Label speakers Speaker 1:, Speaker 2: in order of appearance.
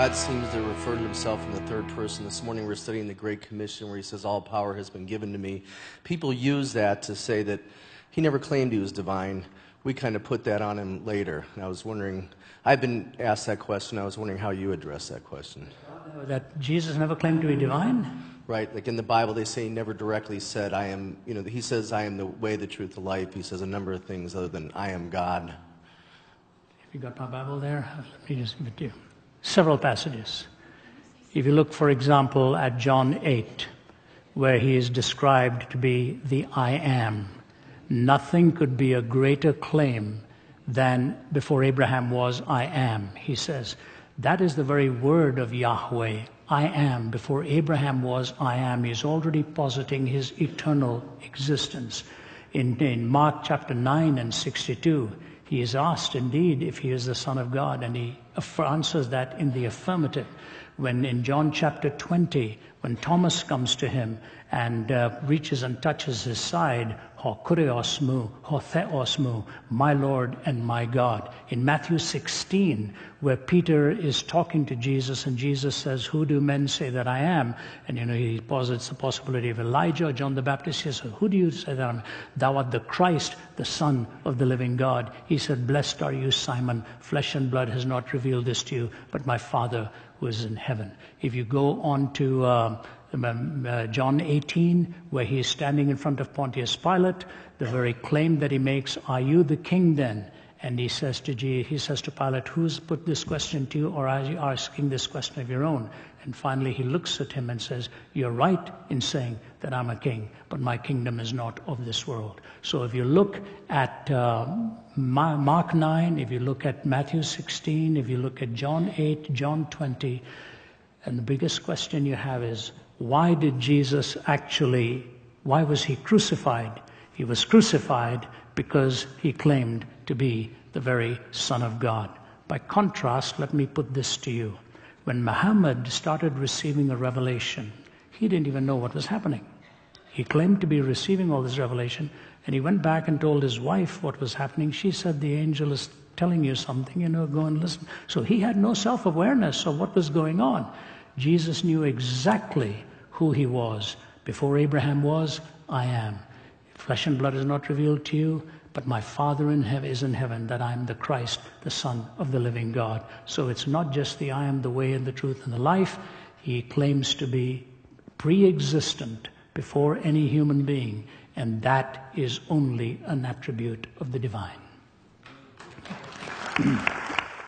Speaker 1: God seems to refer to himself in the third person. This morning we're studying the Great Commission where he says, all power has been given to me. People use that to say that he never claimed he was divine. We kind of put that on him later. And I was wondering, I've been asked that question. I was wondering how you address that question.
Speaker 2: That Jesus never claimed to be divine?
Speaker 1: Right, like in the Bible they say he never directly said, I am, he says, I am the way, the truth, the life. He says a number of things other than I am God.
Speaker 2: Have you got my Bible there? Let me just give it to you. Several passages. If you look, for example, at John 8, where he is described to be the I am, nothing could be a greater claim than before Abraham was I am, he says. That is the very word of Yahweh, I am. Before Abraham was I am. He's already positing his eternal existence. In Mark chapter 9 and 62, he is asked indeed if he is the Son of God, and he answers that in the affirmative. When in John chapter 20, when Thomas comes to him and reaches and touches his side, ho kurios mu, ho theos mu, my Lord and my God. In Matthew 16, where Peter is talking to Jesus and Jesus says, who do men say that I am? And he posits the possibility of Elijah or John the Baptist. He says, who do you say that I am? Thou art the Christ, the Son of the living God. He said, blessed are you, Simon. Flesh and blood has not revealed this to you, but my Father who is in heaven. If you go on to John 18, where he is standing in front of Pontius Pilate, the very claim that he makes, are you the king then? And he says to Pilate, who's put this question to you, or are you asking this question of your own? And finally he looks at him and says, you're right in saying that I'm a king, but my kingdom is not of this world. So if you look at Mark 9, if you look at Matthew 16, if you look at John 8, John 20, and the biggest question you have is, why was he crucified? He was crucified because he claimed to be the very Son of God. By contrast, let me put this to you. When Muhammad started receiving a revelation, he didn't even know what was happening. He claimed to be receiving all this revelation, and he went back and told his wife what was happening. She said, the angel is telling you something, go and listen. So he had no self-awareness of what was going on. Jesus knew exactly who he was. Before Abraham was, I am. Flesh and blood is not revealed to you, but my Father in heaven is in heaven, that I am the Christ, the Son of the living God. So it's not just the I am the way and the truth and the life. He claims to be pre-existent before any human being, and that is only an attribute of the divine.